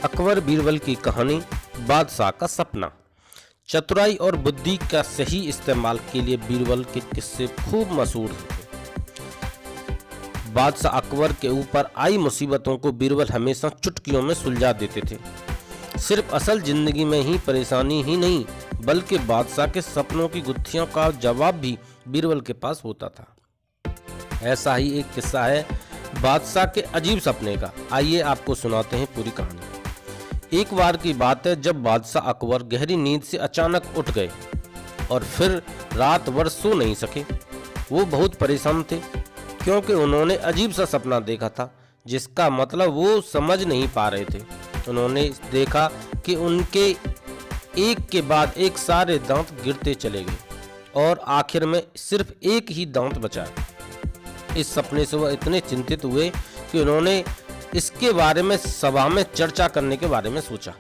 अकबर बीरबल की कहानी, बादशाह का सपना। चतुराई और बुद्धि का सही इस्तेमाल के लिए बीरबल के किस्से खूब मशहूर थे। बादशाह अकबर के ऊपर आई मुसीबतों को बीरबल हमेशा चुटकियों में सुलझा देते थे। सिर्फ असल जिंदगी में ही परेशानी ही नहीं, बल्कि बादशाह के सपनों की गुत्थियों का जवाब भी बीरबल के पास होता था। ऐसा ही एक किस्सा है बादशाह के अजीब सपने का। आइए आपको सुनाते हैं पूरी कहानी। एक बार की बात है जब बादशाह अकबर गहरी नींद से अचानक उठ गए और फिर रात भर सो नहीं सके। वो बहुत परेशान थे क्योंकि उन्होंने अजीब सा सपना देखा था जिसका मतलब वो समझ नहीं पा रहे थे। उन्होंने देखा कि उनके एक के बाद एक सारे दांत गिरते चले गए और आखिर में सिर्फ एक ही दांत बचा। इस सपने से वह इतने चिंतित हुए कि उन्होंने इसके बारे में सभा में चर्चा करने के बारे में सोचा।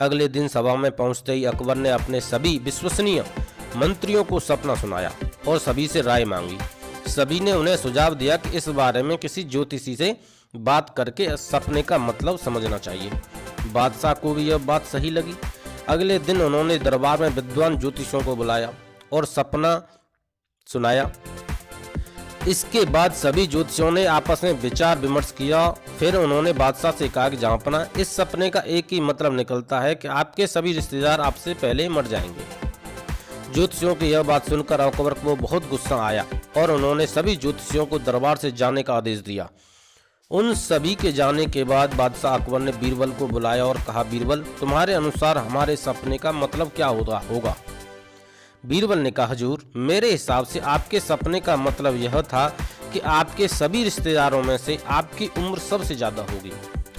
अगले दिन सभा में पहुंचते ही अकबर ने अपने सभी विश्वसनीय मंत्रियों को सपना सुनाया और सभी से राय मांगी। सभी ने उन्हें सुझाव दिया कि इस बारे में किसी ज्योतिषी से बात करके सपने का मतलब समझना चाहिए। बादशाह को भी यह बात सही लगी। अगले दिन उन्होंने दरबार में विद्वान ज्योतिषियों को बुलाया और सपना सुनाया। इसके बाद सभी ज्योतिषियों ने आपस में विचार विमर्श किया। फिर उन्होंने बादशाह से कहा कि जहाँपना, इस सपने का एक ही मतलब निकलता है कि आपके सभी रिश्तेदार आपसे पहले मर जाएंगे। ज्योतिषियों की यह बात सुनकर अकबर को बहुत गुस्सा आया और उन्होंने सभी ज्योतिषियों को दरबार से जाने का आदेश दिया। उन सभी के जाने के बाद बादशाह अकबर ने बीरबल को बुलाया और कहा, बीरबल, तुम्हारे अनुसार हमारे सपने का मतलब क्या होगा? बीरबल ने कहा, हुजूर, मेरे हिसाब से आपके सपने का मतलब यह था कि आपके सभी रिश्तेदारों में से आपकी उम्र सबसे ज़्यादा होगी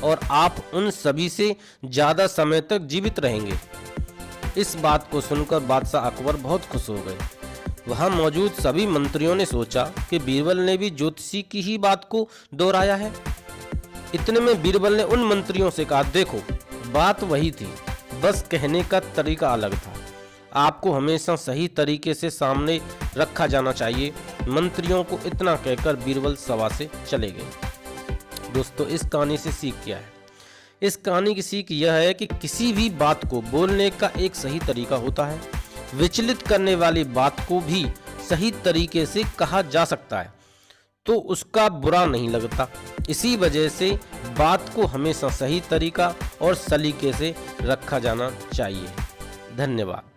और आप उन सभी से ज़्यादा समय तक जीवित रहेंगे। इस बात को सुनकर बादशाह अकबर बहुत खुश हो गए। वहां मौजूद सभी मंत्रियों ने सोचा कि बीरबल ने भी ज्योतिषी की ही बात को दोहराया है। इतने में बीरबल ने उन मंत्रियों से कहा, देखो, बात वही थी, बस कहने का तरीका अलग था। आपको हमेशा सही तरीके से सामने रखा जाना चाहिए। मंत्रियों को इतना कहकर बीरबल सभा से चले गए। दोस्तों, इस कहानी से सीख क्या है? इस कहानी की सीख यह है कि किसी भी बात को बोलने का एक सही तरीका होता है। विचलित करने वाली बात को भी सही तरीके से कहा जा सकता है तो उसका बुरा नहीं लगता। इसी वजह से बात को हमेशा सही तरीका और सलीके से रखा जाना चाहिए। धन्यवाद।